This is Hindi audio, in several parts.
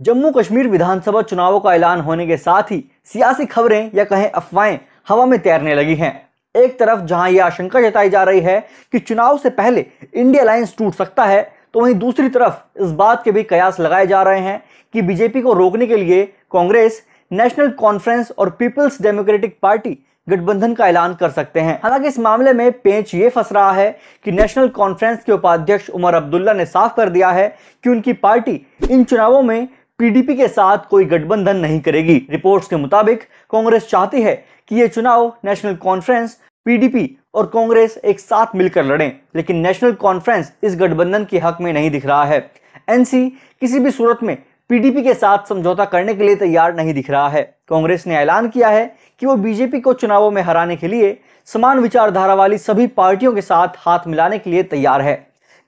जम्मू कश्मीर विधानसभा चुनावों का ऐलान होने के साथ ही सियासी खबरें या कहें अफवाहें हवा में तैरने लगी हैं। एक तरफ जहां यह आशंका जताई जा रही है कि चुनाव से पहले इंडिया अलायंस टूट सकता है, तो वहीं दूसरी तरफ इस बात के भी कयास लगाए जा रहे हैं कि बीजेपी को रोकने के लिए कांग्रेस, नेशनल कॉन्फ्रेंस और पीपल्स डेमोक्रेटिक पार्टी गठबंधन का ऐलान कर सकते हैं। हालांकि इस मामले में पेंच ये फंस रहा है कि नेशनल कॉन्फ्रेंस के उपाध्यक्ष उमर अब्दुल्ला ने साफ कर दिया है कि उनकी पार्टी इन चुनावों में पीडीपी के साथ कोई गठबंधन नहीं करेगी। रिपोर्ट्स के मुताबिक कांग्रेस चाहती है कि ये चुनाव नेशनल कॉन्फ्रेंस, पीडीपी और कांग्रेस एक साथ मिलकर लड़ें, लेकिन नेशनल कॉन्फ्रेंस इस गठबंधन के हक में नहीं दिख रहा है। एनसी किसी भी सूरत में पीडीपी के साथ समझौता करने के लिए तैयार नहीं दिख रहा है। कांग्रेस ने ऐलान किया है कि वो बीजेपी को चुनावों में हराने के लिए समान विचारधारा वाली सभी पार्टियों के साथ हाथ मिलाने के लिए तैयार है।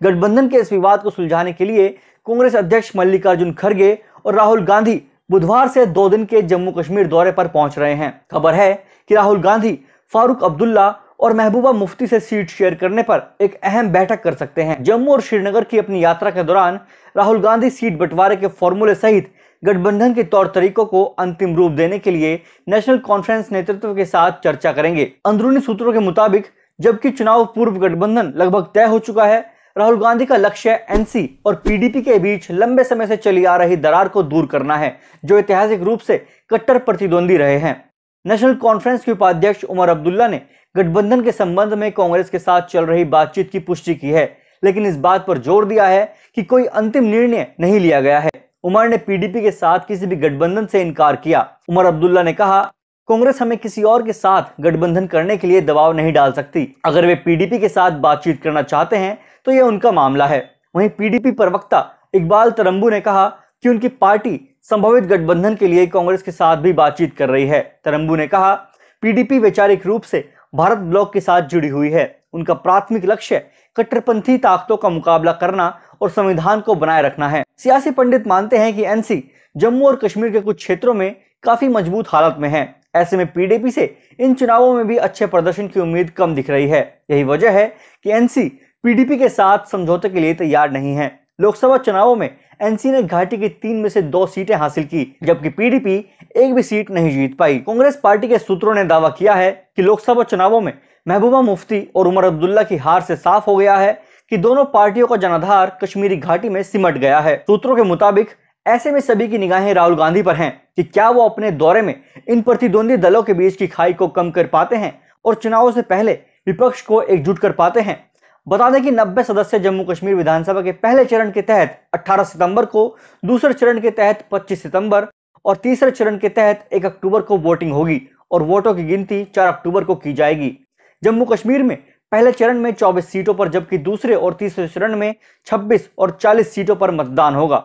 गठबंधन के इस विवाद को सुलझाने के लिए कांग्रेस अध्यक्ष मल्लिकार्जुन खड़गे और राहुल गांधी बुधवार से 2 दिन के जम्मू कश्मीर दौरे पर पहुंच रहे हैं। खबर है कि राहुल गांधी फारूक अब्दुल्ला और महबूबा मुफ्ती से सीट शेयर करने पर एक अहम बैठक कर सकते हैं। जम्मू और श्रीनगर की अपनी यात्रा के दौरान राहुल गांधी सीट बंटवारे के फॉर्मूले सहित गठबंधन के तौर तरीकों को अंतिम रूप देने के लिए नेशनल कॉन्फ्रेंस नेतृत्व के साथ चर्चा करेंगे। अंदरूनी सूत्रों के मुताबिक जबकि चुनाव पूर्व गठबंधन लगभग तय हो चुका है, राहुल गांधी का लक्ष्य एनसी और पीडीपी के बीच लंबे समय से चली आ रही दरार को दूर करना है, जो ऐतिहासिक रूप से कट्टर प्रतिद्वंदी रहे हैं। नेशनल कॉन्फ्रेंस के उपाध्यक्ष उमर अब्दुल्ला ने गठबंधन के संबंध में कांग्रेस के साथ चल रही बातचीत की पुष्टि की है, लेकिन इस बात पर जोर दिया है कि कोई अंतिम निर्णय नहीं लिया गया है। उमर ने पीडीपी के साथ किसी भी गठबंधन से इनकार किया। उमर अब्दुल्ला ने कहा, कांग्रेस हमें किसी और के साथ गठबंधन करने के लिए दबाव नहीं डाल सकती। अगर वे पीडीपी के साथ बातचीत करना चाहते हैं तो यह उनका मामला है। वहीं पीडीपी प्रवक्ता इकबाल तरंबू ने कहा कि उनकी पार्टी संभावित गठबंधन के लिए कांग्रेस के साथ भी बातचीत कर रही है। तरंबू ने कहा, पीडीपी वैचारिक रूप से भारत ब्लॉक के साथ जुड़ी हुई है। उनका प्राथमिक लक्ष्य कट्टरपंथी ताकतों का मुकाबला करना और संविधान को बनाए रखना है। सियासी पंडित मानते हैं कि एनसी जम्मू और कश्मीर के कुछ क्षेत्रों में काफी मजबूत हालत में है। ऐसे में पीडीपी से इन चुनावों में भी अच्छे प्रदर्शन की उम्मीद कम दिख रही है। यही वजह है कि एनसी पीडीपी के साथ समझौते के लिए तैयार नहीं है। लोकसभा चुनावों में एनसी ने घाटी की 3 में से 2 सीटें हासिल की, जबकि पीडीपी एक भी सीट नहीं जीत पाई। कांग्रेस पार्टी के सूत्रों ने दावा किया है कि लोकसभा चुनावों में महबूबा मुफ्ती और उमर अब्दुल्ला की हार से साफ हो गया है कि दोनों पार्टियों का जनाधार कश्मीरी घाटी में सिमट गया है। सूत्रों के मुताबिक ऐसे में सभी की निगाहें राहुल गांधी पर हैं कि क्या वो अपने दौरे में इन प्रतिद्वंदी दलों के बीच की खाई को कम कर पाते हैं और चुनावों से पहले विपक्ष को एकजुट कर पाते हैं। बता दें कि 90 सदस्य जम्मू कश्मीर विधानसभा के पहले चरण के तहत 18 सितंबर को, दूसरे चरण के तहत 25 सितंबर और तीसरे चरण के तहत 1 अक्टूबर को वोटिंग होगी और वोटों की गिनती 4 अक्टूबर को की जाएगी। जम्मू कश्मीर में पहले चरण में 24 सीटों पर, जबकि दूसरे और तीसरे चरण में 26 और 40 सीटों पर मतदान होगा।